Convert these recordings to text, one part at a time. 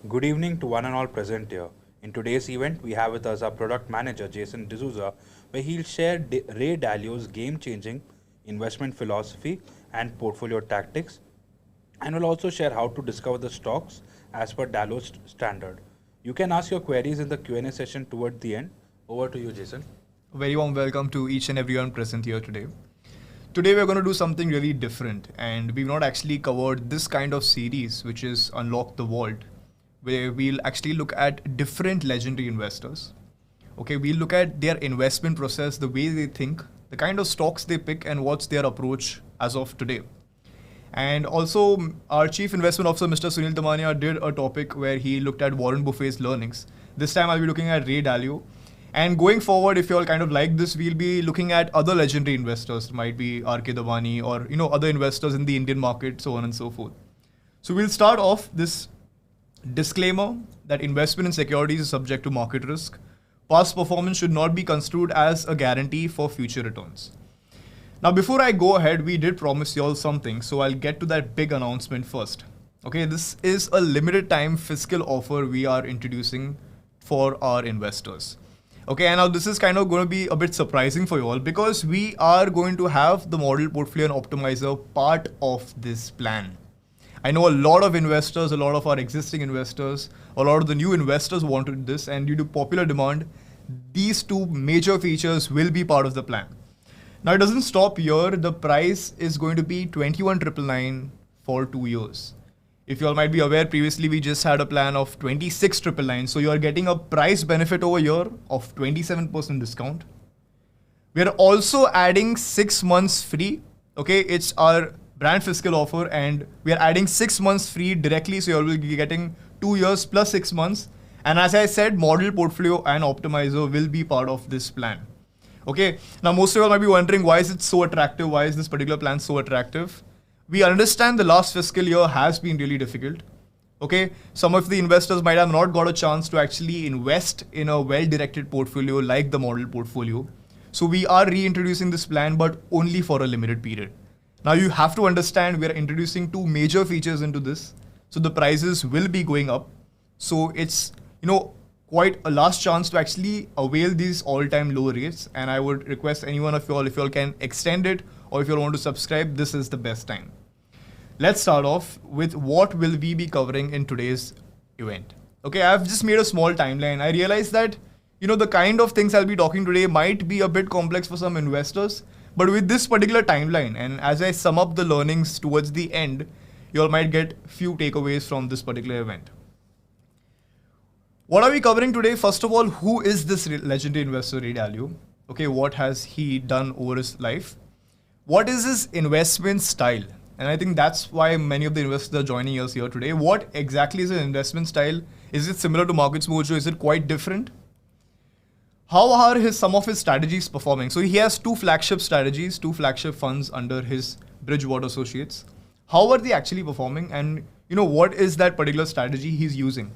Good evening to one and all present here. In today's event, we have with us our product manager Jason D'Souza, where he'll share Ray Dalio's game-changing investment philosophy and portfolio tactics, and will also share how to discover the stocks as per Dalio's standard. You can ask your queries in the Q&A session toward the end. Over to you, Jason. A very warm welcome to each and everyone present here today. Today we're going to do something really different, and we've not actually covered this kind of series, which is Unlock the Vault, where we'll actually look at different legendary investors. Okay, we'll look at their investment process, the way they think, the kind of stocks they pick, and what's their approach as of today. And also, our Chief Investment Officer, Mr. Sunil Damania, did a topic where he looked at Warren Buffett's learnings. This time I'll be looking at Ray Dalio. And going forward, if you all kind of like this, we'll be looking at other legendary investors, might be R.K. Davani or other investors in the Indian market, so on and so forth. So we'll start off this disclaimer that investment in securities is subject to market risk. Past performance should not be construed as a guarantee for future returns. Now, before I go ahead, we did promise you all something, so I'll get to that big announcement first. Okay, this is a limited time fiscal offer we are introducing for our investors. Okay, and now this is kind of going to be a bit surprising for you all because we are going to have the model portfolio and optimizer part of this plan. I know a lot of investors, a lot of our existing investors, a lot of the new investors wanted this, and due to popular demand, these two major features will be part of the plan. Now, it doesn't stop here. The price is going to be 21,999 for 2 years. If you all might be aware, previously we just had a plan of 26,999. So you are getting a price benefit over here of 27% discount. We are also adding 6 months free. Okay, it's our brand fiscal offer, and we are adding 6 months free directly. So you will be getting 2 years plus 6 months. And as I said, model portfolio and optimizer will be part of this plan. Okay, now most of you all might be wondering, why is it so attractive? Why is this particular plan so attractive? We understand the last fiscal year has been really difficult. Okay, some of the investors might have not got a chance to actually invest in a well-directed portfolio like the model portfolio. So we are reintroducing this plan, but only for a limited period. Now you have to understand we are introducing two major features into this. So the prices will be going up. So it's, quite a last chance to actually avail these all-time low rates. And I would request any one of you all, if you all can extend it or if you all want to subscribe, this is the best time. Let's start off with what will we be covering in today's event. Okay, I've just made a small timeline. I realized that, the kind of things I'll be talking today might be a bit complex for some investors. But with this particular timeline, and as I sum up the learnings towards the end, you all might get few takeaways from this particular event. What are we covering today? First of all, who is this legendary investor, Ray Dalio? Okay, what has he done over his life? What is his investment style? And I think that's why many of the investors are joining us here today. What exactly is his investment style? Is it similar to MarketsMojo? Is it quite different? How are some of his strategies performing? So he has two flagship strategies, two flagship funds under his Bridgewater Associates. How are they actually performing? And what is that particular strategy he's using?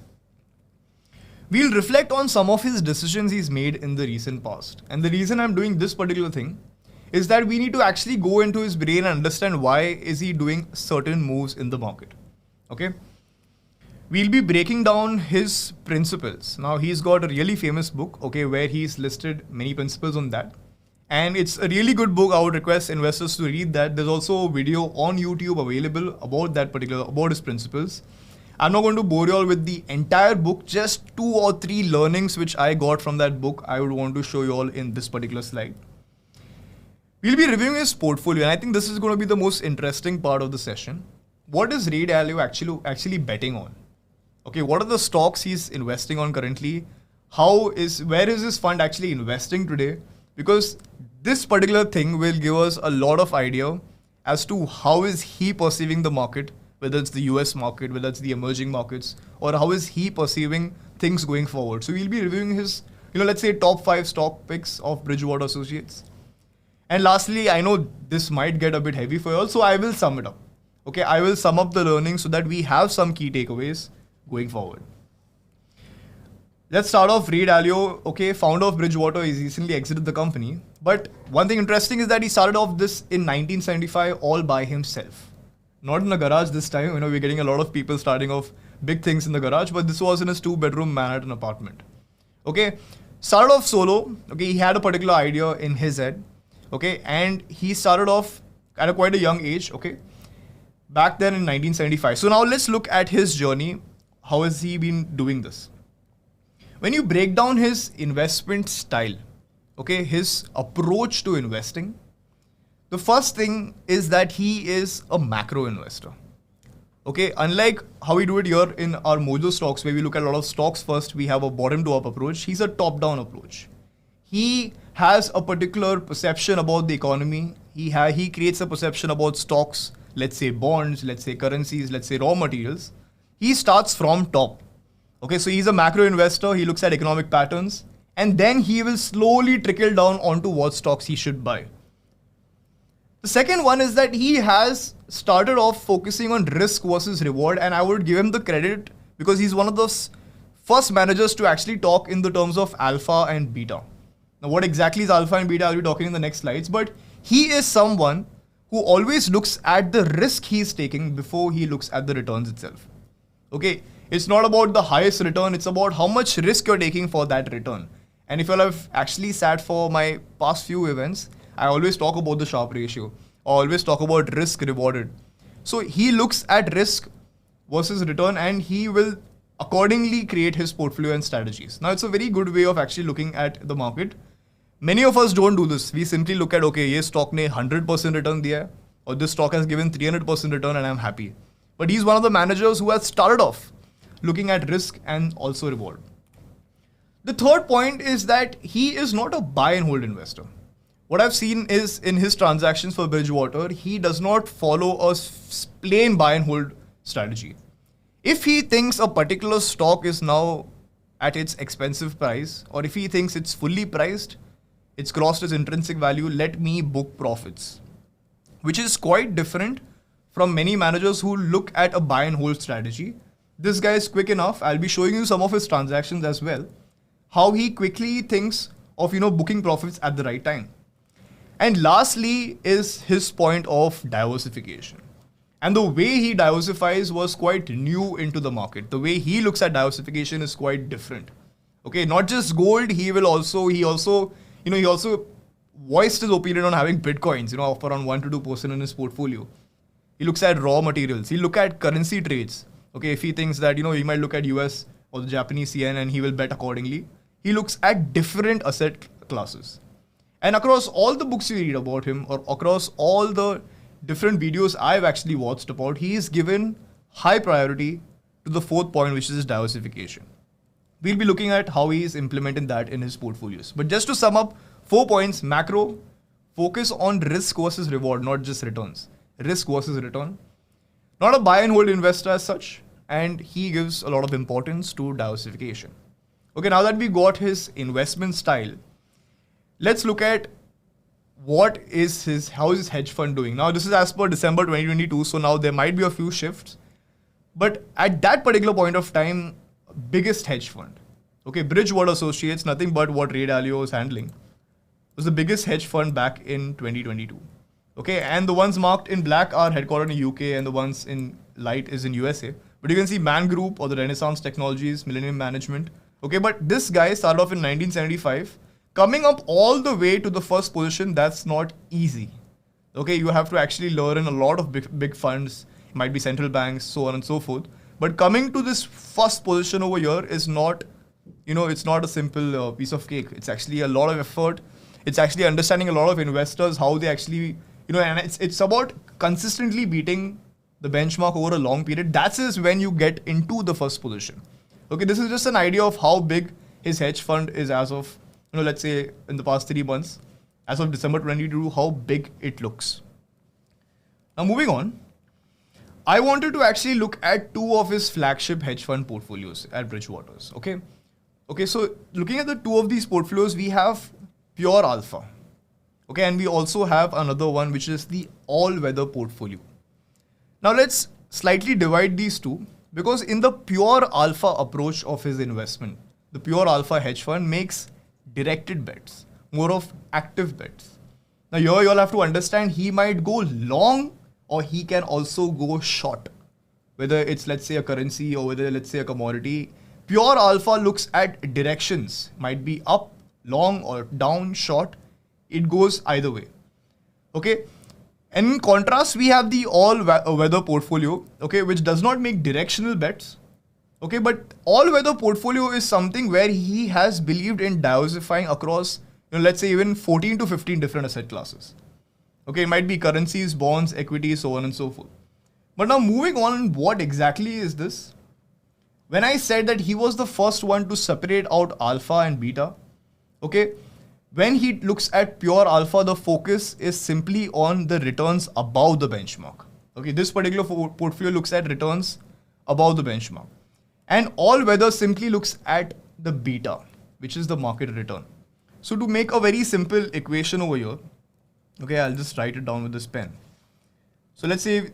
We'll reflect on some of his decisions he's made in the recent past. And the reason I'm doing this particular thing is that we need to actually go into his brain and understand why is he doing certain moves in the market. Okay? We'll be breaking down his principles. Now, he's got a really famous book, okay, where he's listed many principles on that. And it's a really good book. I would request investors to read that. There's also a video on YouTube available about his principles. I'm not going to bore you all with the entire book, just 2 or 3 learnings which I got from that book I would want to show you all in this particular slide. We'll be reviewing his portfolio, and I think this is going to be the most interesting part of the session. What is Ray Dalio actually betting on? Okay, what are the stocks he's investing on currently? Where is his fund actually investing today? Because this particular thing will give us a lot of idea as to how is he perceiving the market, whether it's the US market, whether it's the emerging markets, or how is he perceiving things going forward. So we'll be reviewing his, let's say top 5 stock picks of Bridgewater Associates. And lastly, I know this might get a bit heavy for you all, so I will sum it up. Okay, I will sum up the learning so that we have some key takeaways going forward. Let's start off Ray Dalio, okay, founder of Bridgewater. He's recently exited the company. But one thing interesting is that he started off this in 1975 all by himself. Not in a garage this time. We're getting a lot of people starting off big things in the garage, but this was in his 2-bedroom Manhattan apartment. Okay, started off solo. Okay, he had a particular idea in his head. Okay, and he started off at quite a young age. Okay, back then in 1975. So now let's look at his journey. How has he been doing this? When you break down his investment style, okay, his approach to investing, the first thing is that he is a macro investor. Okay, unlike how we do it here in our Mojo stocks, where we look at a lot of stocks first, we have a bottom to up approach. He's a top down approach. He has a particular perception about the economy. He creates a perception about stocks, let's say bonds, let's say currencies, let's say raw materials. He starts from top. Okay, so he's a macro investor. He looks at economic patterns, and then he will slowly trickle down onto what stocks he should buy. The second one is that he has started off focusing on risk versus reward, and I would give him the credit because he's one of those first managers to actually talk in the terms of alpha and beta. Now, what exactly is alpha and beta, I'll be talking in the next slides, but he is someone who always looks at the risk he's taking before he looks at the returns itself. Okay, it's not about the highest return, it's about how much risk you're taking for that return. And if you have actually sat for my past few events, I always talk about the Sharpe ratio. I always talk about risk rewarded. So he looks at risk versus return, and he will accordingly create his portfolio and strategies. Now, it's a very good way of actually looking at the market. Many of us don't do this. We simply look at, okay, this stock ne 100% return diya hai, or this stock has given 300% return and I'm happy. But he's one of the managers who has started off looking at risk and also reward. The third point is that he is not a buy and hold investor. What I've seen is in his transactions for Bridgewater, he does not follow a plain buy and hold strategy. If he thinks a particular stock is now at its expensive price, or if he thinks it's fully priced, it's crossed its intrinsic value, let me book profits. Which is quite different from many managers who look at a buy and hold strategy. This guy is quick enough. I'll be showing you some of his transactions as well. How he quickly thinks of, booking profits at the right time. And lastly is his point of diversification. And the way he diversifies was quite new into the market. The way he looks at diversification is quite different. Okay, not just gold, he also voiced his opinion on having bitcoins, of around 1 to 2% in his portfolio. He looks at raw materials. He look at currency trades. Okay, if he thinks that, he might look at US or the Japanese yen and he will bet accordingly. He looks at different asset classes. And across all the books you read about him, or across all the different videos I've actually watched about, he is given high priority to the fourth point, which is diversification. We'll be looking at how he is implementing that in his portfolios. But just to sum up, 4 points: macro, focus on risk versus reward, not just returns. Risk versus return. Not a buy and hold investor as such, and he gives a lot of importance to diversification. Okay, now that we got his investment style, let's look at how is his hedge fund doing. Now, this is as per December 2022, so now there might be a few shifts. But at that particular point of time, biggest hedge fund, okay, Bridgewater Associates, nothing but what Ray Dalio was handling, was the biggest hedge fund back in 2022. Okay, and the ones marked in black are headquartered in UK, and the ones in light is in USA. But you can see Man Group or the Renaissance Technologies, Millennium Management. Okay, but this guy started off in 1975. Coming up all the way to the first position, that's not easy. Okay, you have to actually learn in a lot of big funds. It might be central banks, so on and so forth. But coming to this first position over here is not, it's not a simple piece of cake. It's actually a lot of effort. It's actually understanding a lot of investors, how they actually, and it's about consistently beating the benchmark over a long period. That is when you get into the first position. Okay, this is just an idea of how big his hedge fund is as of, let's say in the past 3 months, as of December 2022, how big it looks. Now, moving on, I wanted to actually look at 2 of his flagship hedge fund portfolios at Bridgewater's. Okay, so looking at the 2 of these portfolios, we have Pure Alpha. Okay, and we also have another one, which is the all-weather portfolio. Now, let's slightly divide these 2, because in the Pure Alpha approach of his investment, the Pure Alpha hedge fund makes directed bets, more of active bets. Now, here you'll have to understand he might go long or he can also go short. whether it's, let's say, a currency or whether, let's say, a commodity, pure alpha looks at directions, might be up, long, or down, short. It goes either way. Okay. And in contrast, we have the all-weather portfolio, okay, which does not make directional bets. Okay, but all-weather portfolio is something where he has believed in diversifying across, let's say, even 14 to 15 different asset classes. Okay, it might be currencies, bonds, equities, so on and so forth. But now moving on, what exactly is this? When I said that he was the first one to separate out alpha and beta, okay, when he looks at pure alpha, the focus is simply on the returns above the benchmark. Okay, this particular portfolio looks at returns above the benchmark. And all weather simply looks at the beta, which is the market return. So to make a very simple equation over here, okay, I'll just write it down with this pen. So let's say,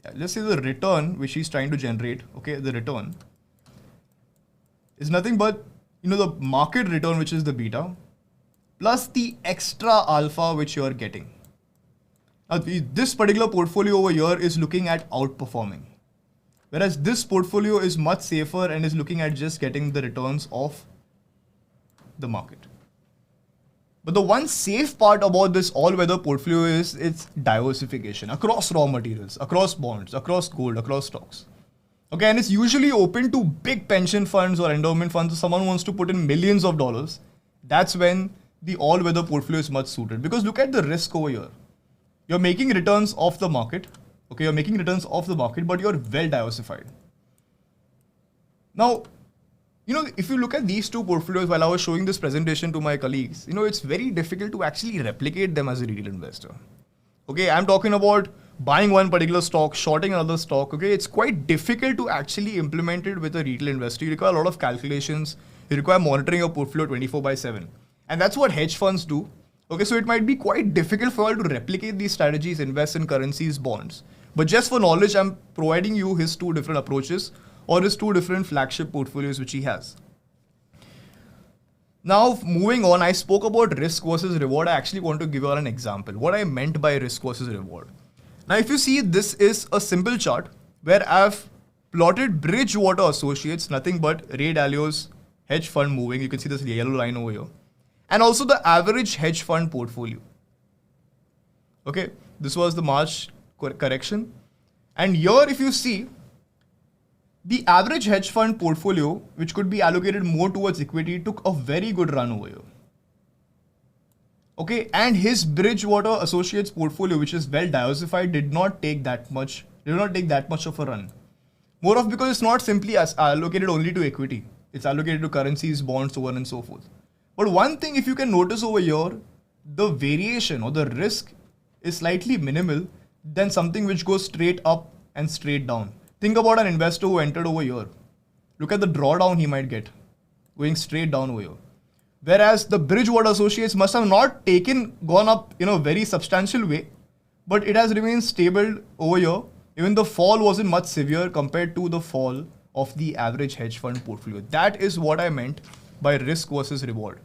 the return which he's trying to generate, okay, the return is nothing but, the market return, which is the beta, plus the extra alpha which you are getting. Now, this particular portfolio over here is looking at outperforming, whereas this portfolio is much safer and is looking at just getting the returns of the market. But the one safe part about this all-weather portfolio is its diversification across raw materials, across bonds, across gold, across stocks. Okay, and it's usually open to big pension funds or endowment funds. If someone wants to put in millions of dollars, that's when the all-weather portfolio is much suited. Because look at the risk over here. You're making returns off the market. Okay, you're making returns off the market, but you're well diversified. Now, if you look at these two portfolios while I was showing this presentation to my colleagues, it's very difficult to actually replicate them as a retail investor. Okay, I'm talking about buying one particular stock, shorting another stock. Okay, it's quite difficult to actually implement it with a retail investor. You require a lot of calculations. You require monitoring your portfolio 24/7. And that's what hedge funds do. Okay, so it might be quite difficult for you to replicate these strategies, invest in currencies, bonds. But just for knowledge, I'm providing you his two different approaches or his two different flagship portfolios which he has. Now, moving on, I spoke about risk versus reward. I actually want to give you all an example. What I meant by risk versus reward. Now, if you see, this is a simple chart where I've plotted Bridgewater Associates, nothing but Ray Dalio's hedge fund moving. You can see this yellow line over here. And also the average hedge fund portfolio. Okay, this was the March correction. And here, if you see, the average hedge fund portfolio, which could be allocated more towards equity, took a very good run over here. Okay, and his Bridgewater Associates portfolio, which is well diversified, did not take that much of a run. More of because it's not simply allocated only to equity. It's allocated to currencies, bonds, so on and so forth. But one thing, if you can notice over here, the variation or the risk is slightly minimal than something which goes straight up and straight down. Think about an investor who entered over here. Look at the drawdown he might get going straight down over here. Whereas the Bridgewater Associates must have not gone up in a very substantial way, but it has remained stable over here. Even the fall wasn't much severe compared to the fall of the average hedge fund portfolio. That is what I meant by risk versus reward.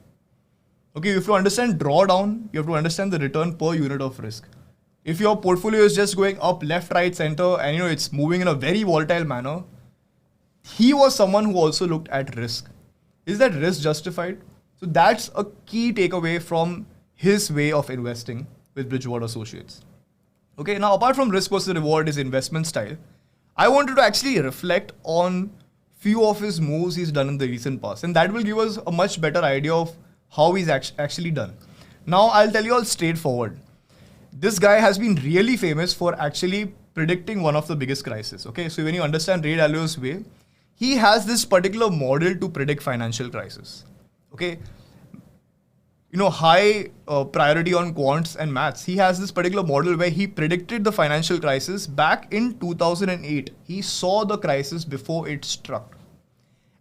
Okay, if you understand drawdown, you have to understand the return per unit of risk. If your portfolio is just going up, left, right, center, and it's moving in a very volatile manner, he was someone who also looked at risk. Is that risk justified? So that's a key takeaway from his way of investing with Bridgewater Associates. Okay, now apart from risk versus reward, his investment style, I wanted to actually reflect on few of his moves he's done in the recent past, and that will give us a much better idea of how he's actually done. Now I'll tell you all straightforward. This guy has been really famous for actually predicting one of the biggest crises. Okay, so when you understand Ray Dalio's way, he has this particular model to predict financial crisis. Okay, high priority on quants and maths. He has this particular model where he predicted the financial crisis back in 2008. He saw the crisis before it struck.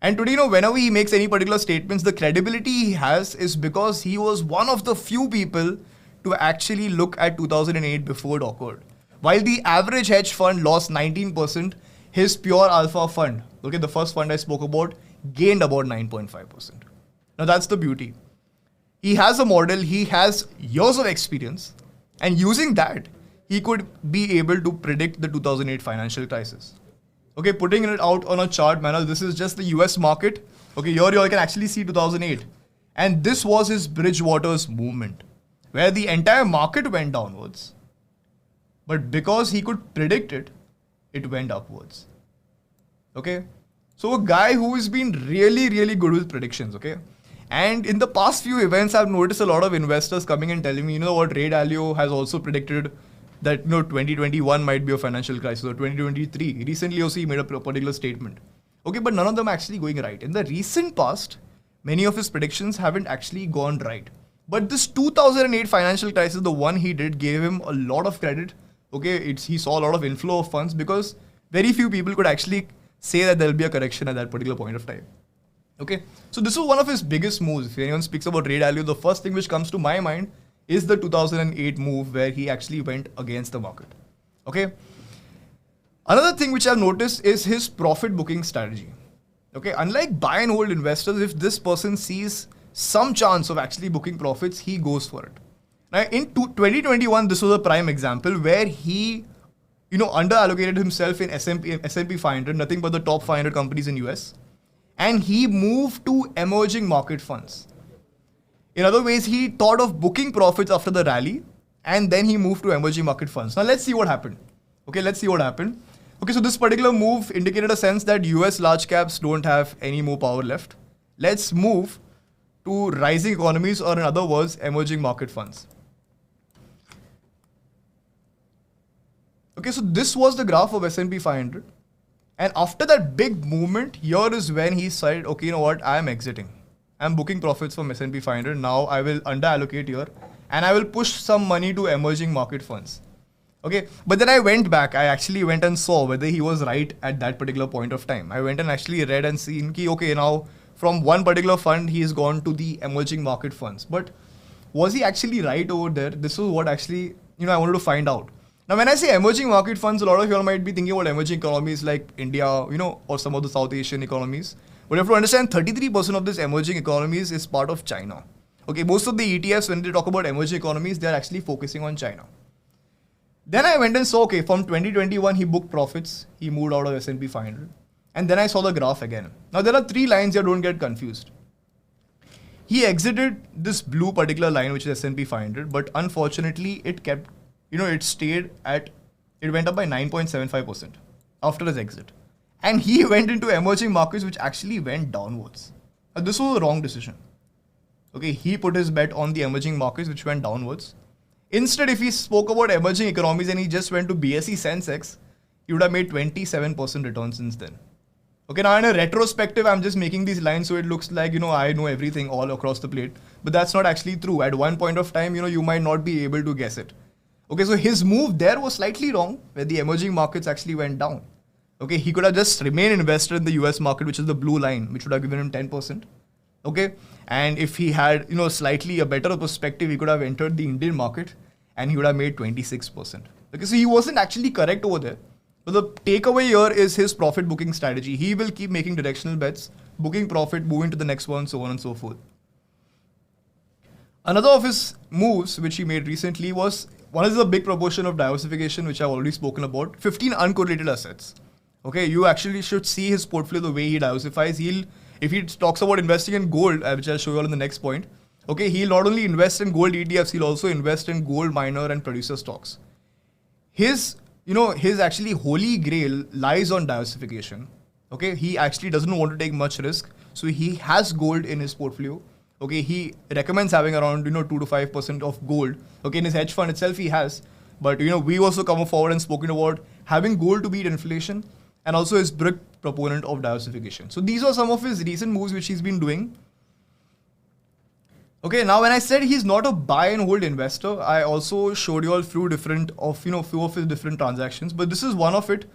And today, whenever he makes any particular statements, the credibility he has is because he was one of the few people to actually look at 2008 before it occurred. While the average hedge fund lost 19%, his pure alpha fund, okay, the first fund I spoke about, gained about 9.5%. Now that's the beauty. He has a model, he has years of experience, And using that, he could be able to predict the 2008 financial crisis. Okay, putting it out on a chart manner, this is just the US market. Okay, here you all can actually see 2008. And this was his Bridgewater's movement, where the entire market went downwards. But because he could predict it, it went upwards. Okay, so a guy who has been really, really good with predictions. Okay, and in the past few events, I've noticed a lot of investors coming and telling me, you know what, Ray Dalio has also predicted that 2021 might be a financial crisis, or 2023. Recently also he made a particular statement. Okay, but none of them are actually going right. In the recent past, many of his predictions haven't actually gone right. But this 2008 financial crisis, the one he did, gave him a lot of credit. Okay, he saw a lot of inflow of funds because very few people could actually say that there will be a correction at that particular point of time. Okay, so this was one of his biggest moves. If anyone speaks about Ray Dalio, the first thing which comes to my mind is the 2008 move where he actually went against the market. Okay. Another thing which I've noticed is his profit booking strategy. Okay, unlike buy and hold investors, if this person sees some chance of actually booking profits, he goes for it. Now, in 2021, this was a prime example where he, under-allocated himself in S&P 500, nothing but the top 500 companies in US, and he moved to emerging market funds. In other ways, he thought of booking profits after the rally, and then he moved to emerging market funds. Now, let's see what happened. Okay, let's see what happened. Okay, so this particular move indicated a sense that US large caps don't have any more power left. Let's move to rising economies, or in other words, emerging market funds. Okay, so this was the graph of S&P 500. And after that big movement, here is when he said, okay, you know what, I am exiting. I'm booking profits from S&P 500. Now I will under-allocate here and I will push some money to emerging market funds. Okay, but then I went back. I actually went and saw whether he was right at that particular point of time. I went and actually read and seen, okay, now from one particular fund, he's gone to the emerging market funds. But was he actually right over there? This was what actually, I wanted to find out. Now, when I say emerging market funds, a lot of you all might be thinking about emerging economies like India, or some of the South Asian economies. But you have to understand 33% of this emerging economies is part of China. Okay, most of the ETFs, when they talk about emerging economies, they're actually focusing on China. Then I went and saw, okay, from 2021, he booked profits. He moved out of S&P 500. And then I saw the graph again. Now, there are three lines here, don't get confused. He exited this blue particular line, which is S&P 500, but unfortunately, it kept, it went up by 9.75% after his exit. And he went into emerging markets, which actually went downwards. Now, this was a wrong decision. Okay, he put his bet on the emerging markets, which went downwards. Instead, if he spoke about emerging economies and he just went to BSE Sensex, he would have made 27% return since then. Okay, now in a retrospective, I'm just making these lines so it looks like, I know everything all across the plate. But that's not actually true. At one point of time, you might not be able to guess it. Okay, so his move there was slightly wrong, where the emerging markets actually went down. Okay, he could have just remained invested in the US market, which is the blue line, which would have given him 10%. Okay, and if he had, slightly a better perspective, he could have entered the Indian market and he would have made 26%. Okay, so he wasn't actually correct over there. But the takeaway here is his profit booking strategy. He will keep making directional bets, booking profit, moving to the next one, so on and so forth. Another of his moves, which he made recently, was one is a big proportion of diversification, which I've already spoken about, 15 uncorrelated assets. Okay, you actually should see his portfolio the way he diversifies. If he talks about investing in gold, which I'll show you all in the next point, okay, he'll not only invest in gold ETFs, he'll also invest in gold miner and producer stocks. His actually holy grail lies on diversification. Okay, he actually doesn't want to take much risk, so he has gold in his portfolio. Okay, he recommends having around 2 to 5% of gold. Okay, in his hedge fund itself he has, but we also come forward and spoken about having gold to beat inflation, and also his big proponent of diversification. So these are some of his recent moves which he's been doing. Okay, now when I said he's not a buy and hold investor, I also showed you all few of his different transactions, but this is one of it,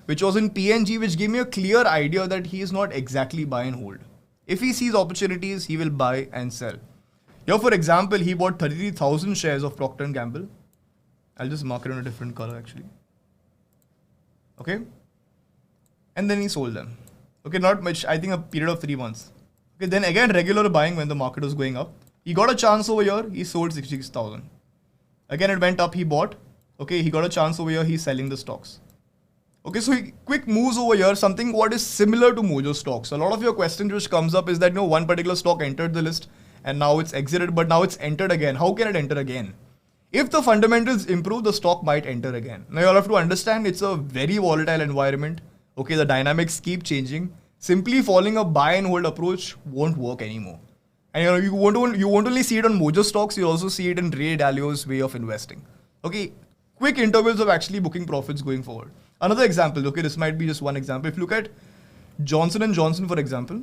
which was in PNG, which gave me a clear idea that he is not exactly buy and hold. If he sees opportunities, he will buy and sell. Here, for example, he bought 33,000 shares of Procter & Gamble. I'll just mark it in a different color actually. Okay. And then he sold them. Okay, not much, I think a period of 3 months. Okay, then again, regular buying when the market was going up. He got a chance over here, he sold 66,000. Again, it went up, he bought. Okay, he got a chance over here, he's selling the stocks. Okay, so quick moves over here, something what is similar to Mojo stocks. A lot of your questions which comes up is that, one particular stock entered the list and now it's exited, but now it's entered again. How can it enter again? If the fundamentals improve, the stock might enter again. Now, you'll have to understand it's a very volatile environment. Okay, the dynamics keep changing. Simply following a buy and hold approach won't work anymore. And you won't only see it on Mojo stocks, you'll also see it in Ray Dalio's way of investing. Okay, quick intervals of actually booking profits going forward. Another example, okay, this might be just one example. If you look at Johnson & Johnson, for example,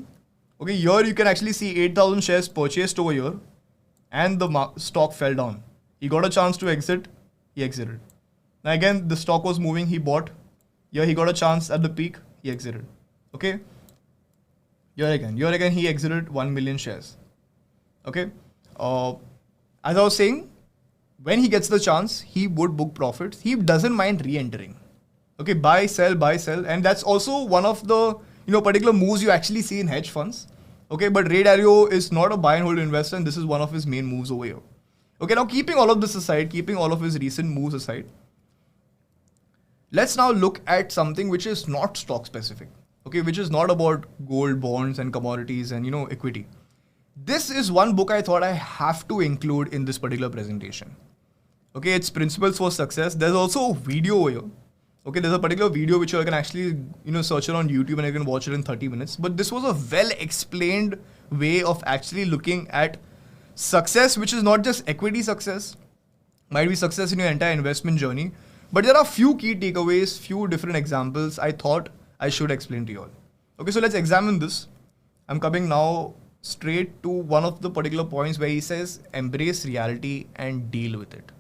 okay, here you can actually see 8,000 shares purchased over here and the stock fell down. He got a chance to exit, he exited. Now again, the stock was moving, he bought. Here he got a chance at the peak, he exited. Okay? Here again, he exited 1 million shares. Okay? As I was saying, when he gets the chance, he would book profits. He doesn't mind re-entering. Okay, buy, sell, and that's also one of the particular moves you actually see in hedge funds. Okay, but Ray Dalio is not a buy and hold investor, and this is one of his main moves over here. Okay, now keeping all of this aside, keeping all of his recent moves aside, let's now look at something which is not stock specific. Okay, which is not about gold, bonds, and commodities and equity. This is one book I thought I have to include in this particular presentation. Okay, it's Principles for Success. There's also a video over here. Okay, there's a particular video which you can actually, search it on YouTube and you can watch it in 30 minutes. But this was a well-explained way of actually looking at success, which is not just equity success, might be success in your entire investment journey. But there are few key takeaways, few different examples I thought I should explain to you all. Okay, so let's examine this. I'm coming now straight to one of the particular points where he says, embrace reality and deal with it.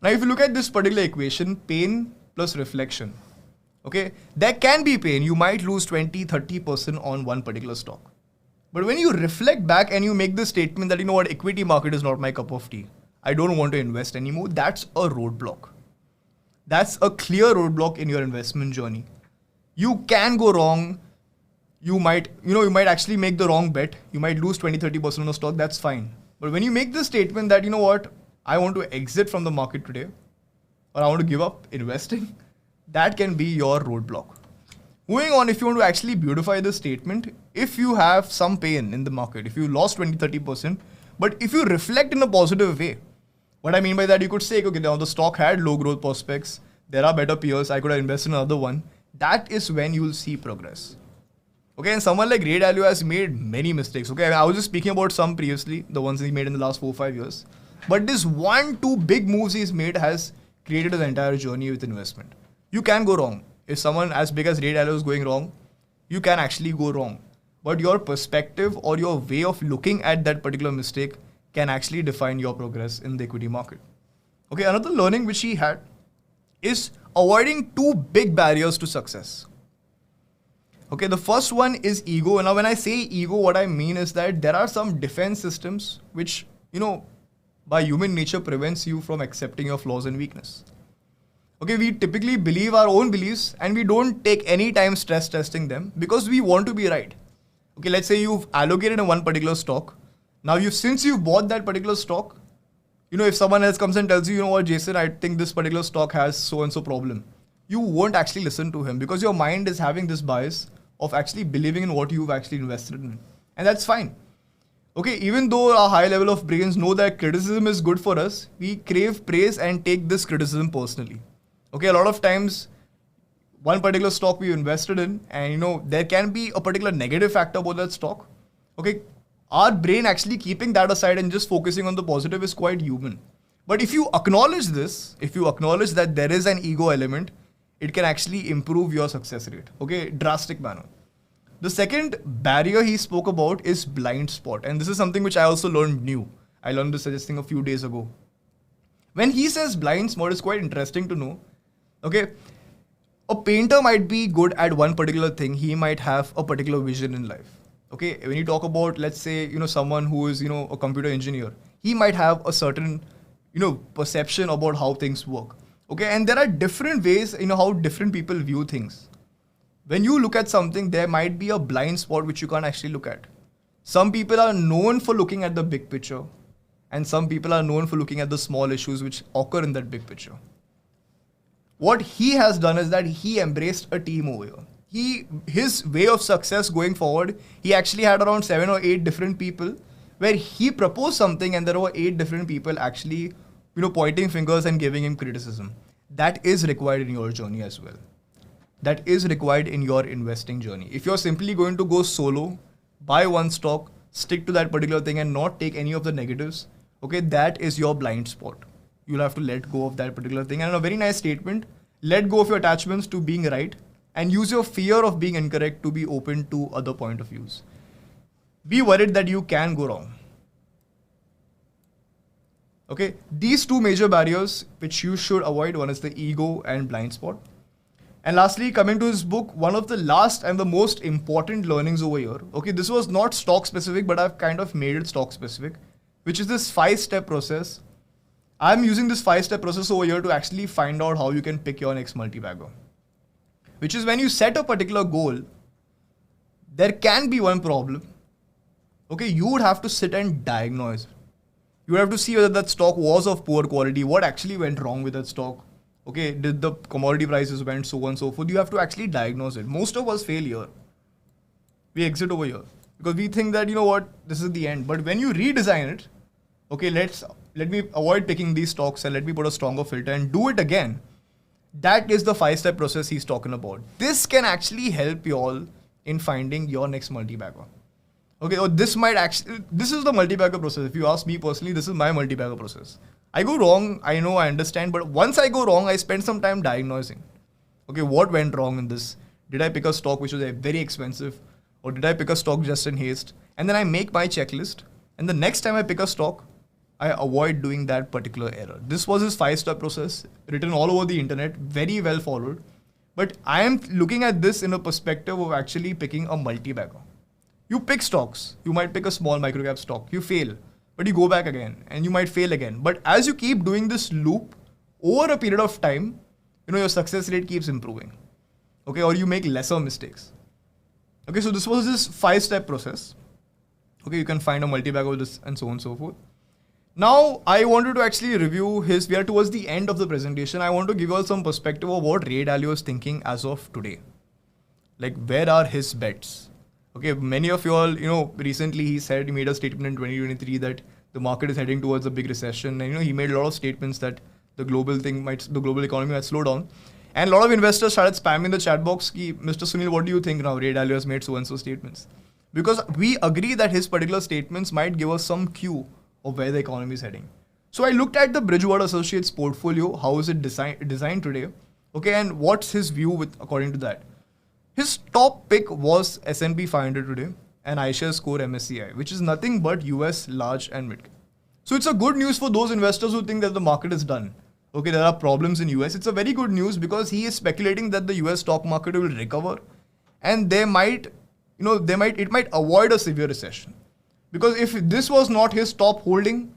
Now, if you look at this particular equation, pain plus reflection, okay, there can be pain. You might lose 20, 30% on one particular stock. But when you reflect back and you make the statement that, equity market is not my cup of tea, I don't want to invest anymore, that's a roadblock. That's a clear roadblock in your investment journey. You can go wrong. You might actually make the wrong bet. You might lose 20, 30% on a stock, that's fine. But when you make the statement that, I want to exit from the market today, or I want to give up investing, that can be your roadblock. Moving on, if you want to actually beautify this statement, if you have some pain in the market, if you lost 20, 30%, but if you reflect in a positive way, what I mean by that, you could say, okay, now the stock had low growth prospects, there are better peers, I could have invested in another one. That is when you will see progress. Okay, and someone like Ray Dalio has made many mistakes. Okay, I was just speaking about some previously, the ones he made in the last 4-5 years. But this 1-2 big moves he's made has created his entire journey with investment. You can go wrong. If someone as big as Ray Dalio is going wrong, you can actually go wrong. But your perspective or your way of looking at that particular mistake can actually define your progress in the equity market. Okay, another learning which he had is avoiding 2 big barriers to success. Okay, the first one is ego. Now, when I say ego, what I mean is that there are some defense systems which, by human nature prevents you from accepting your flaws and weakness. Okay, we typically believe our own beliefs and we don't take any time stress testing them because we want to be right. Okay, let's say you've allocated in one particular stock. Now, since you've bought that particular stock, if someone else comes and tells you, what, Jason, I think this particular stock has so-and-so problem, you won't actually listen to him because your mind is having this bias of actually believing in what you've actually invested in. And that's fine. Okay, even though our high level of brains know that criticism is good for us, we crave praise and take this criticism personally. Okay, a lot of times, one particular stock we invested in and there can be a particular negative factor about that stock. Okay, our brain actually keeping that aside and just focusing on the positive is quite human. But if you acknowledge this, if you acknowledge that there is an ego element, it can actually improve your success rate. Okay, drastic manner. The second barrier he spoke about is blind spot. And this is something which I also learned new. I learned this suggesting a few days ago. When he says blind spot, it's quite interesting to know. Okay, a painter might be good at one particular thing. He might have a particular vision in life. Okay, when you talk about, let's say, someone who is, a computer engineer, he might have a certain, perception about how things work. Okay, and there are different ways, how different people view things. When you look at something, there might be a blind spot which you can't actually look at. Some people are known for looking at the big picture and some people are known for looking at the small issues which occur in that big picture. What he has done is that he embraced a team over here. His way of success going forward, he actually had around 7 or 8 different people where he proposed something and there were 8 different people actually, pointing fingers and giving him criticism. That is required in your journey as well. That is required in your investing journey. If you're simply going to go solo, buy one stock, stick to that particular thing and not take any of the negatives, okay, that is your blind spot. You'll have to let go of that particular thing. And a very nice statement, let go of your attachments to being right and use your fear of being incorrect to be open to other point of views. Be worried that you can go wrong. Okay, these 2 major barriers which you should avoid, one is the ego and blind spot. And lastly, coming to his book, one of the last and the most important learnings over here, okay, this was not stock specific, but I've kind of made it stock specific, which is this 5-step process. I'm using this 5-step process over here to actually find out how you can pick your next multi-bagger. Which is when you set a particular goal, there can be one problem. Okay, you would have to sit and diagnose it. You would have to see whether that stock was of poor quality, what actually went wrong with that stock. Okay, did the commodity prices went so on and so forth. You have to actually diagnose it. Most of us fail here. We exit over here because we think that, this is the end. But when you redesign it, okay, let me avoid picking these stocks and let me put a stronger filter and do it again. That is the 5-step process he's talking about. This can actually help you all in finding your next multi-bagger. Okay, or this is the multi-bagger process. If you ask me personally, this is my multi-bagger process. I go wrong, I know, I understand, but once I go wrong, I spend some time diagnosing. Okay, what went wrong in this? Did I pick a stock which was very expensive? Or did I pick a stock just in haste? And then I make my checklist. And the next time I pick a stock, I avoid doing that particular error. This was his 5-step process, written all over the internet, very well followed. But I am looking at this in a perspective of actually picking a multi-bagger. You pick stocks. You might pick a small microcap stock. You fail. But you go back again and you might fail again. But as you keep doing this loop over a period of time, your success rate keeps improving. Okay, or you make lesser mistakes. Okay, so this was this 5-step process. Okay, you can find a multi-bagger with this and so on and so forth. Now, I wanted to actually review we are towards the end of the presentation. I want to give you all some perspective of what Ray Dalio is thinking as of today. Like, where are his bets? Okay, many of you all, recently he made a statement in 2023 that the market is heading towards a big recession. And, he made a lot of statements that the global economy might slow down. And a lot of investors started spamming the chat box, Mr. Sunil, what do you think now? Ray Dalio has made so-and-so statements. Because we agree that his particular statements might give us some cue of where the economy is heading. So I looked at the Bridgewater Associates portfolio, how is it designed today? Okay, and what's his view according to that? His top pick was S&P 500 today and iShares Core MSCI, which is nothing but US large and mid. So it's a good news for those investors who think that the market is done. Okay, there are problems in US. It's a very good news because he is speculating that the US stock market will recover and it might avoid a severe recession. Because if this was not his top holding,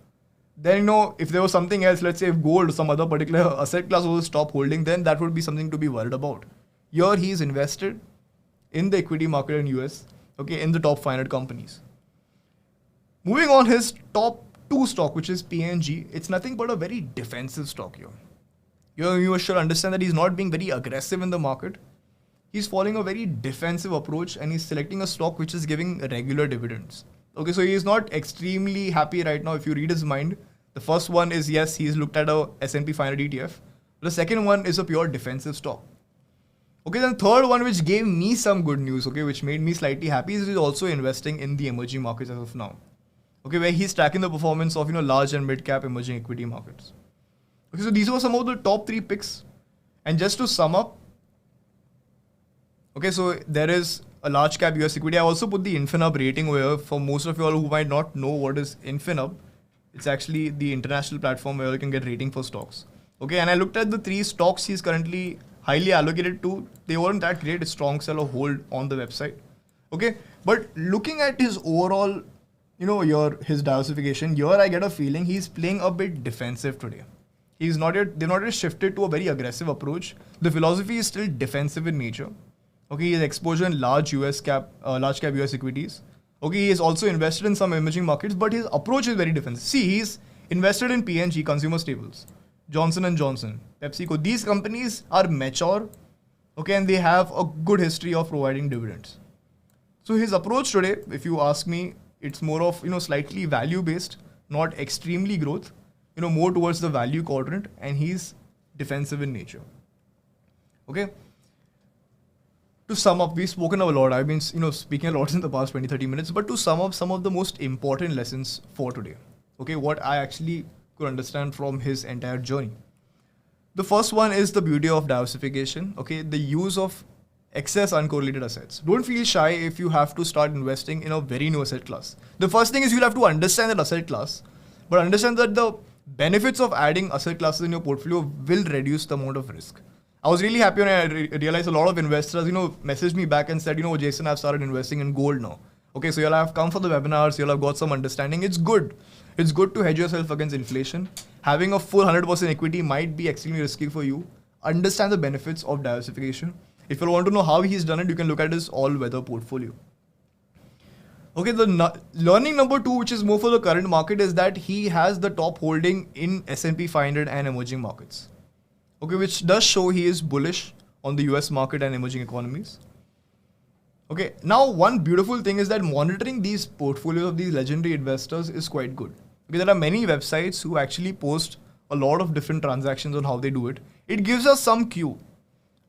then if there was something else, let's say if gold or some other particular asset class was his top holding, then that would be something to be worried about. Here he is invested in the equity market in US, okay, in the top 500 companies. Moving on, his top 2 stock, which is PNG, it's nothing but a very defensive stock here. You should understand that he's not being very aggressive in the market. He's following a very defensive approach and he's selecting a stock which is giving regular dividends. Okay, so he's not extremely happy right now. If you read his mind, the first one is, yes, he's looked at a S&P 500 ETF. The second one is a pure defensive stock. Okay, then third one, which gave me some good news, okay, which made me slightly happy, is he's also investing in the emerging markets as of now. Okay, where he's tracking the performance of, large and mid-cap emerging equity markets. Okay, so these were some of the top 3 picks. And just to sum up, okay, so there is a large cap US equity. I also put the Infinub rating where, for most of you all who might not know what is Infinub, it's actually the international platform where you can get rating for stocks. Okay, and I looked at the 3 stocks he's currently highly allocated to. They weren't that great, a strong sell or hold on the website. Okay, but looking at his overall, his diversification, here I get a feeling he's playing a bit defensive today. They've not yet shifted to a very aggressive approach. The philosophy is still defensive in nature. Okay, he has exposure in large cap US equities. Okay, he is also invested in some emerging markets, but his approach is very defensive. See, invested in P&G, Consumer Staples, Johnson and Johnson, PepsiCo. These companies are mature, okay, and they have a good history of providing dividends. So his approach today, if you ask me, it's more of, slightly value based, not extremely growth, more towards the value quadrant, and he's defensive in nature. Okay. To sum up, we've spoken a lot. I've been, speaking a lot in the past 20-30 minutes, but to sum up some of the most important lessons for today. Okay, what I actually could understand from his entire journey. The first one is the beauty of diversification. Okay, the use of excess uncorrelated assets. Don't feel shy if you have to start investing in a very new asset class. The first thing is you'll have to understand that asset class, but understand that the benefits of adding asset classes in your portfolio will reduce the amount of risk. I was really happy when I realized a lot of investors, messaged me back and said, Jason, I've started investing in gold now. Okay, so you'll have come for the webinars, you'll have got some understanding. It's good. It's good to hedge yourself against inflation. Having a full 100% equity might be extremely risky for you. Understand the benefits of diversification. If you want to know how he's done it, you can look at his all-weather portfolio. Okay, the learning number 2, which is more for the current market, is that he has the top holding in S&P 500 and emerging markets. Okay, which does show he is bullish on the US market and emerging economies. Okay, now one beautiful thing is that monitoring these portfolios of these legendary investors is quite good. Okay, there are many websites who actually post a lot of different transactions on how they do it. It gives us some cue.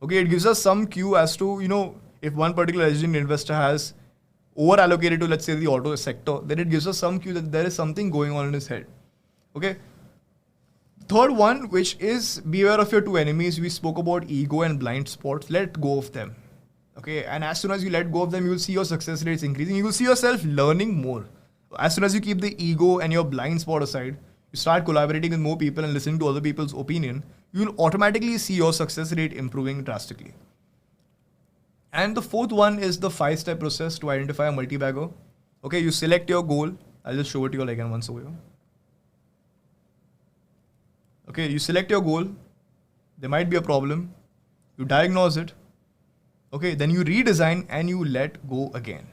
Okay, it gives us some cue as to, if one particular legendary investor has over allocated to, let's say, the auto sector, then it gives us some cue that there is something going on in his head. Okay. Third one, which is beware of your two enemies. We spoke about ego and blind spots. Let go of them. Okay, and as soon as you let go of them, you will see your success rates increasing. You will see yourself learning more. As soon as you keep the ego and your blind spot aside, you start collaborating with more people and listening to other people's opinion, you will automatically see your success rate improving drastically. And the fourth one is the 5-step process to identify a multi-bagger. Okay, you select your goal. I'll just show it to you again once over here. Okay, you select your goal. There might be a problem. You diagnose it. Okay, then you redesign and you let go again.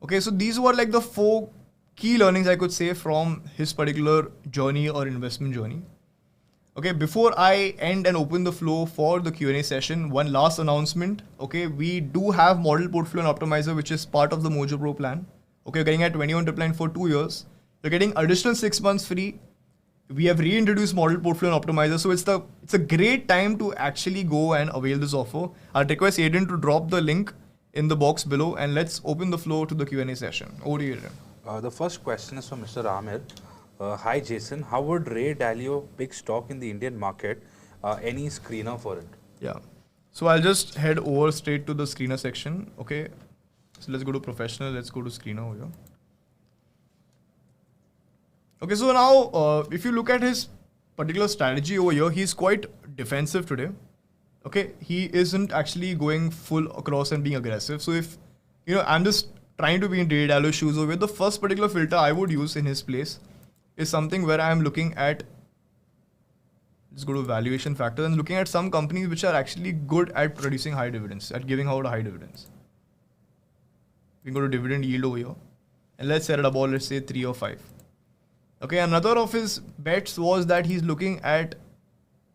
Okay, so these were like the 4 key learnings I could say from his particular journey or investment journey. Okay, before I end and open the floor for the Q&A session, one last announcement. Okay, we do have Model Portfolio and Optimizer, which is part of the Mojo Pro plan. Okay, you're getting at 21 for 2 years. You're getting additional 6 months free. We have reintroduced Model Portfolio and Optimizer, so it's a great time to actually go and avail this offer. I'd request Aiden to drop the link in the box below, and let's open the floor to the Q&A session. Over to you, Aiden. The first question is from Mr. Amir. Hi Jason, how would Ray Dalio pick stock in the Indian market? Any screener for it? Yeah. So I'll just head over straight to the screener section. Okay. So let's go to professional. Let's go to screener over here. Okay, so now if you look at his particular strategy over here, he's quite defensive today. Okay, he isn't actually going full across and being aggressive. So if, I'm just trying to be in Ray Dalio's shoes over here, the first particular filter I would use in his place is something where I'm looking at, let's go to valuation factor, and looking at some companies which are actually good at producing high dividends, at giving out high dividends. We can go to dividend yield over here, and let's set it about, let's say 3 or 5. Okay, another of his bets was that he's looking at,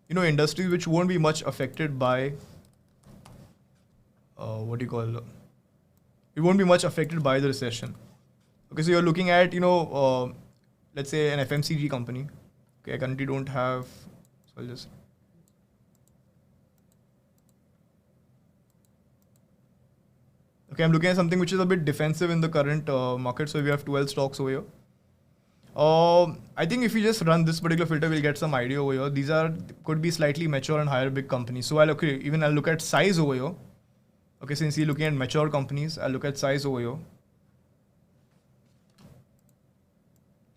industries which won't be much affected by, it won't be much affected by the recession. Okay, so you're looking at, let's say an FMCG company. Okay, I currently don't have, so I'll just. Okay, I'm looking at something which is a bit defensive in the current market. So we have 12 stocks over here. I think if you just run this particular filter, we'll get some idea over here. These could be slightly mature and higher big companies. So I'll look at size over here. Okay, since you're looking at mature companies, I'll look at size over here.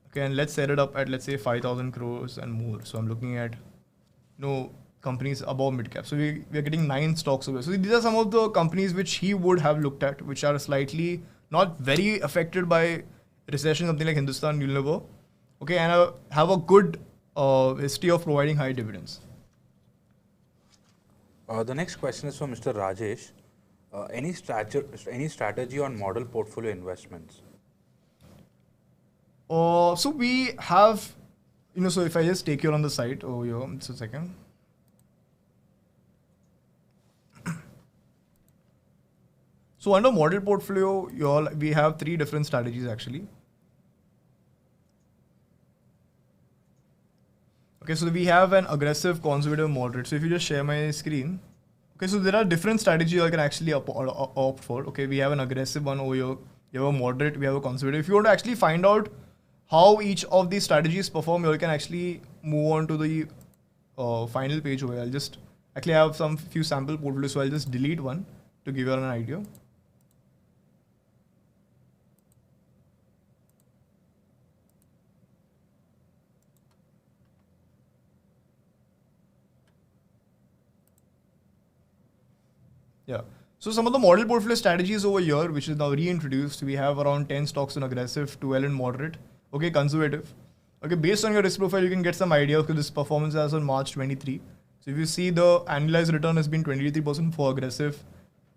Okay, and let's set it up at, let's say 5,000 crores and more. So I'm looking at, companies above mid cap. So we're getting 9 stocks over here. So these are some of the companies which he would have looked at, which are slightly not very affected by recession, something like Hindustan Unilever. Okay, and have a good history of providing high dividends. The next question is from Mr. Rajesh. Any strategy on model portfolio investments? So we have, so if I just take you on the site over here, just a second. So under model portfolio, we have 3 different strategies actually. Okay, so we have an aggressive, conservative, moderate. So if you just share my screen. Okay, so there are different strategies you can actually opt for. Okay, we have an aggressive one over here. You have a moderate, we have a conservative. If you want to actually find out how each of these strategies perform, you can actually move on to the final page over here. I'll just actually have some few sample portfolios, so I'll just delete one to give you an idea. Yeah. So some of the model portfolio strategies over here, which is now reintroduced, we have around 10 stocks in aggressive, 12 in moderate, okay, conservative. Okay, based on your risk profile, you can get some idea of this performance as on March 23. So if you see the annualized return has been 23% for aggressive,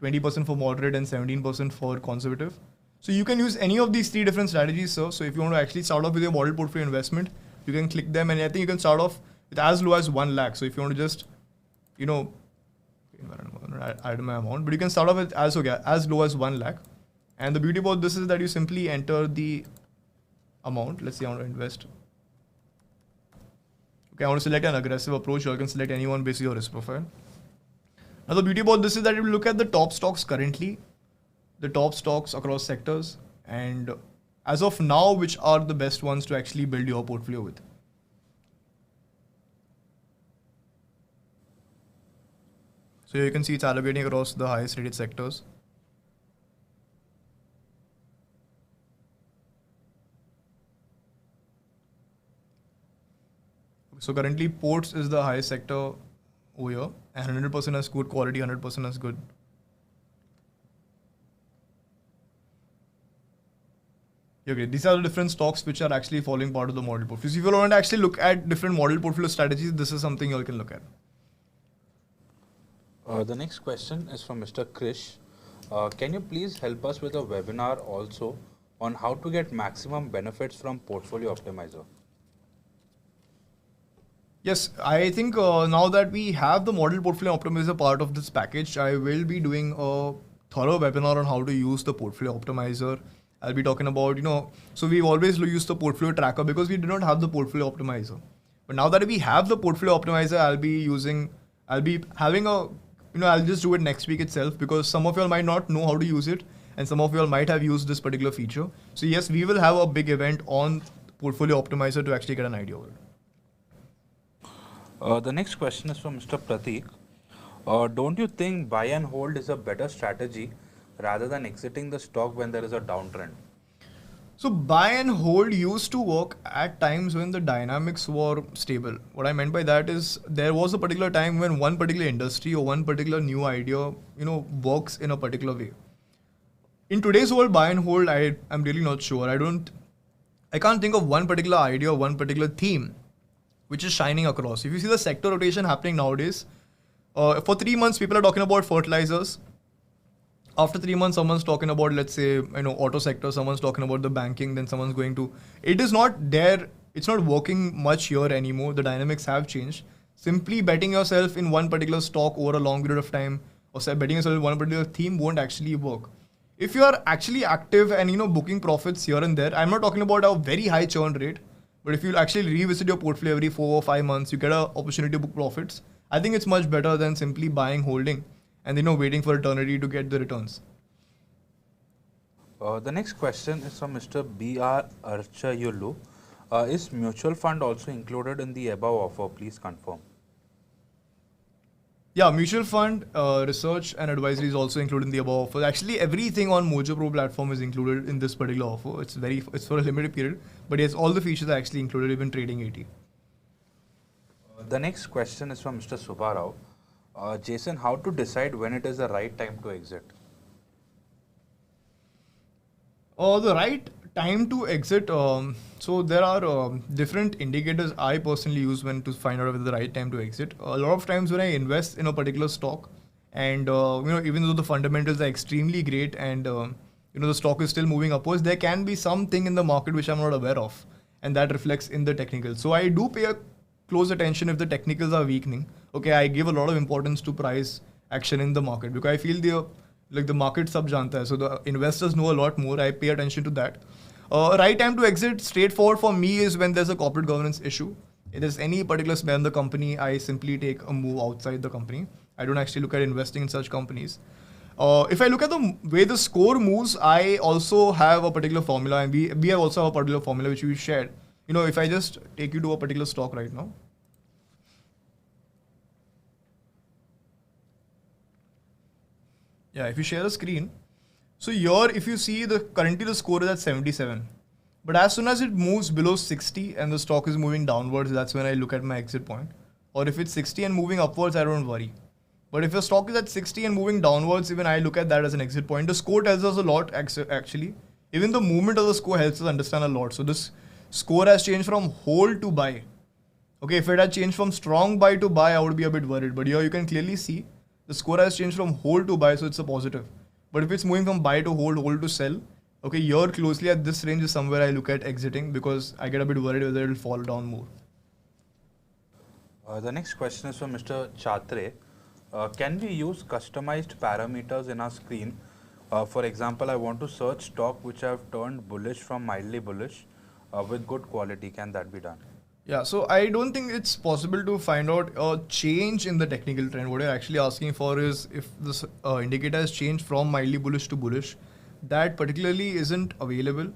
20% for moderate, and 17% for conservative. So you can use any of these 3 different strategies, sir. So if you want to actually start off with your model portfolio investment, you can click them, and I think you can start off with as low as 1 lakh. So if you want to just, add my amount, but you can start off with as low as 1 lakh. And the beauty about this is that you simply enter the amount. Let's say I want to invest. Okay, I want to select an aggressive approach, or you can select anyone based on your risk profile. Now the beauty about this is that you look at the top stocks currently, the top stocks across sectors, and as of now, which are the best ones to actually build your portfolio with. So you can see it's allocating across the highest rated sectors. So currently ports is the highest sector over here, and 100% has good quality, 100% has good. Okay, these are the different stocks which are actually following part of the model portfolio. So if you want to actually look at different model portfolio strategies, this is something you all can look at. The next question is from Mr. Krish. Can you please help us with a webinar also on how to get maximum benefits from Portfolio Optimizer? Yes, I think now that we have the model portfolio optimizer part of this package, I will be doing a thorough webinar on how to use the portfolio optimizer. I'll be talking about, so we've always used the portfolio tracker because we did not have the portfolio optimizer. But now that we have the portfolio optimizer, I'll be having a, I'll just do it next week itself, because some of you all might not know how to use it and some of you all might have used this particular feature. So yes, we will have a big event on portfolio optimizer to actually get an idea of it. The next question is from Mr. Pratik. Don't you think buy and hold is a better strategy rather than exiting the stock when there is a downtrend? So buy and hold used to work at times when the dynamics were stable. What I meant by that is there was a particular time when one particular industry or one particular new idea, works in a particular way. In today's world, buy and hold, I'm really not sure. I can't think of one particular idea or one particular theme which is shining across. If you see the sector rotation happening nowadays, for 3 months, people are talking about fertilizers. After 3 months, someone's talking about, let's say, auto sector, someone's talking about the banking, then someone's going to, it is not there, it's not working much here anymore. The dynamics have changed. Simply betting yourself in one particular stock over a long period of time, or say betting yourself in one particular theme won't actually work. If you are actually active and, booking profits here and there, I'm not talking about a very high churn rate, but if you actually revisit your portfolio every 4 or 5 months, you get an opportunity to book profits. I think it's much better than simply buying, holding, and waiting for eternity to get the returns. The next question is from Mr. B.R. Archayulu. Is mutual fund also included in the above offer? Please confirm. Yeah, mutual fund research and advisory is also included in the above offer. Actually, everything on Mojo Pro platform is included in this particular offer. It's for a limited period, but yes, all the features are actually included, even trading 80. The next question is from Mr. Subbarao. Jason, how to decide when it is the right time to exit? The right time to exit. So there are different indicators I personally use when to find out whether the right time to exit. A lot of times when I invest in a particular stock, and even though the fundamentals are extremely great and the stock is still moving upwards, there can be something in the market which I'm not aware of, and that reflects in the technicals. So I do pay a close attention if the technicals are weakening. Okay, I give a lot of importance to price action in the market because I feel the market sab janta hai, so the investors know a lot more. I pay attention to that. Right time to exit, straightforward for me, is when there's a corporate governance issue. If there's any particular smell in the company, I simply take a move outside the company. I don't actually look at investing in such companies. If I look at the way the score moves, I also have a particular formula, and we have also a particular formula which we shared. If I just take you to a particular stock right now. Yeah, if you share the screen. So here, if you see, currently the score is at 77. But as soon as it moves below 60 and the stock is moving downwards, that's when I look at my exit point. Or if it's 60 and moving upwards, I don't worry. But if your stock is at 60 and moving downwards, even I look at that as an exit point. The score tells us a lot, actually. Even the movement of the score helps us understand a lot. So this score has changed from hold to buy. Okay, if it had changed from strong buy to buy, I would be a bit worried. But here you can clearly see the score has changed from hold to buy, so it's a positive. But if it's moving from buy to hold to sell, okay, here closely at this range is somewhere I look at exiting because I get a bit worried whether it will fall down more. The next question is from Mr. Chatre. Can we use customized parameters in our screen? For example, I want to search stock which have turned bullish from mildly bullish with good quality. Can that be done? Yeah, so I don't think it's possible to find out a change in the technical trend. What you're actually asking for is if this indicator has changed from mildly bullish to bullish. That particularly isn't available.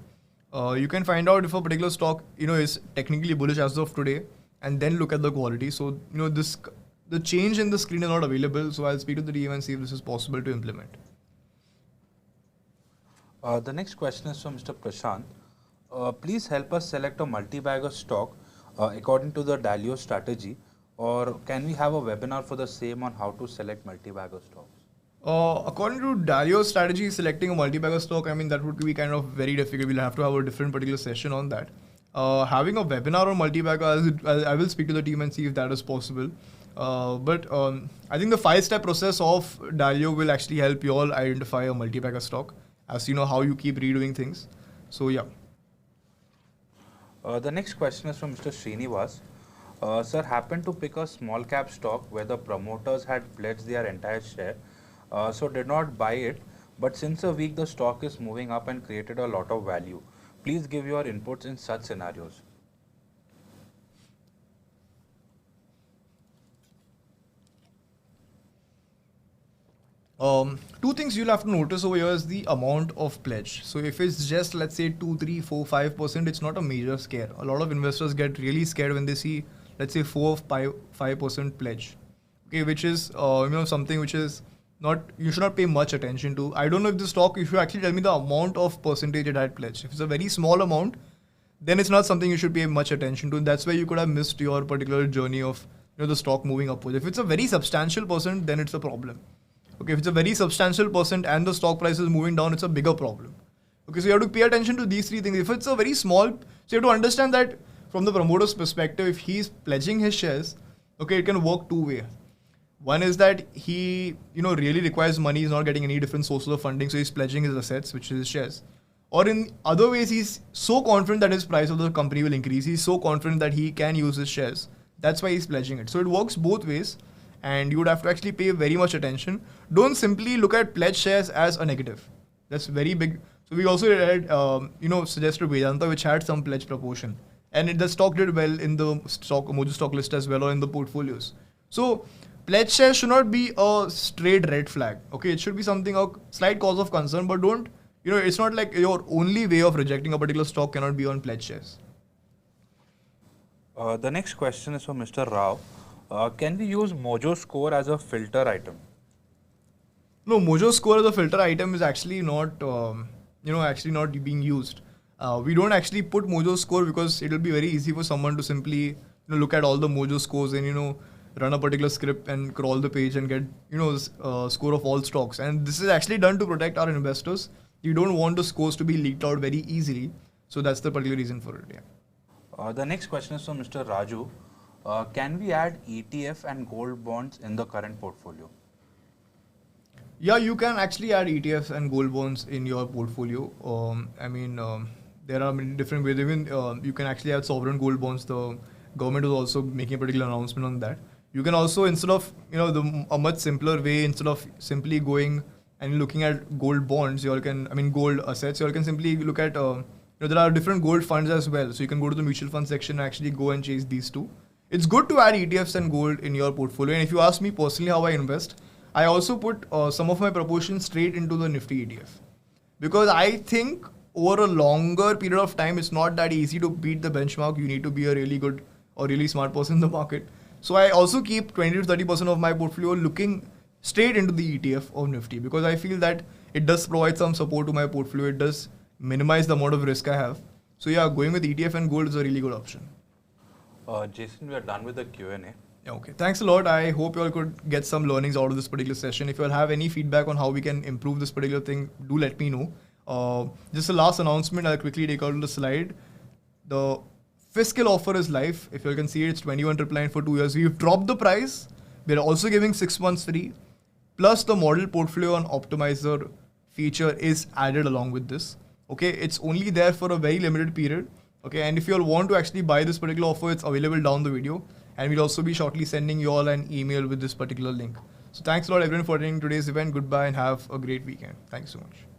You can find out if a particular stock, is technically bullish as of today, and then look at the quality. So, the change in the screen is not available. So I'll speak to the team and see if this is possible to implement. The next question is from Mr. Prashant. Please help us select a multi-bagger stock according to the Dalio strategy, or can we have a webinar for the same on how to select multi-bagger stocks? According to Dalio's strategy, selecting a multi-bagger stock, that would be kind of very difficult. We'll have to have a different particular session on that. Having a webinar on multi-bagger, I will speak to the team and see if that is possible. But I think the 5-step process of Dalio will actually help you all identify a multi-bagger stock, as you know how you keep redoing things. So yeah. The next question is from Mr. Srinivas. Sir, happened to pick a small cap stock where the promoters had pledged their entire share, so did not buy it, but since a week the stock is moving up and created a lot of value. Please give your inputs in such scenarios. Two things you'll have to notice over here is the amount of pledge. So if it's just, let's say 2, 3, 4, 5%, it's not a major scare. A lot of investors get really scared when they see, let's say 4 or 5% pledge. Okay, which is something which is not, you should not pay much attention to. I don't know if the stock, if you actually tell me the amount of percentage it had pledged. If it's a very small amount, then it's not something you should pay much attention to. That's where you could have missed your particular journey of the stock moving upwards. If it's a very substantial percent, then it's a problem. Okay, if it's a very substantial percent and the stock price is moving down, it's a bigger problem. Okay, so you have to pay attention to these three things. If it's a very small, so you have to understand that from the promoter's perspective, if he's pledging his shares, okay, it can work two ways. One is that he, really requires money, he's not getting any different sources of funding, so he's pledging his assets, which is his shares. Or in other ways, he's so confident that his price of the company will increase. He's so confident that he can use his shares. That's why he's pledging it. So it works both ways. And you would have to actually pay very much attention. Don't simply look at pledged shares as a negative. That's very big. So we also had, suggested Vedanta, which had some pledge proportion. And the stock did well in the Mojo stock list as well, or in the portfolios. So pledged shares should not be a straight red flag. Okay, it should be something of slight cause of concern, but don't, it's not like your only way of rejecting a particular stock cannot be on pledged shares. The next question is from Mr. Rao. Can we use Mojo score as a filter item? No, Mojo score as a filter item is actually not, not being used. We don't actually put Mojo score because it will be very easy for someone to simply look at all the Mojo scores and run a particular script and crawl the page and get score of all stocks. And this is actually done to protect our investors. You don't want the scores to be leaked out very easily. So that's the particular reason for it. Yeah. The next question is from Mr. Raju. Can we add ETF and gold bonds in the current portfolio? Yeah, you can actually add ETFs and gold bonds in your portfolio. There are many different ways. Even you can actually add sovereign gold bonds. The government is also making a particular announcement on that. You can also, instead of a much simpler way, instead of simply going and looking at gold bonds, you all can, gold assets. You all can simply look at there are different gold funds as well. So you can go to the mutual fund section and actually go and chase these two. It's good to add ETFs and gold in your portfolio. And if you ask me personally how I invest, I also put some of my proportion straight into the Nifty ETF, because I think over a longer period of time, it's not that easy to beat the benchmark. You need to be a really good or really smart person in the market. So I also keep 20 to 30% of my portfolio looking straight into the ETF of Nifty, because I feel that it does provide some support to my portfolio. It does minimize the amount of risk I have. So yeah, going with ETF and gold is a really good option. Jason, we are done with the Q&A. Okay, thanks a lot. I hope you all could get some learnings out of this particular session. If you all have any feedback on how we can improve this particular thing, do let me know. Just a last announcement, I'll quickly take out on the slide. The Fiscal offer is live. If you all can see it, it's 21,999 for 2 years. We've dropped the price. We're also giving 6 months free. Plus the model portfolio on optimizer feature is added along with this. Okay, it's only there for a very limited period. Okay, and if you all want to actually buy this particular offer, it's available down the video. And we'll also be shortly sending you all an email with this particular link. So thanks a lot everyone for attending today's event. Goodbye and have a great weekend. Thanks so much.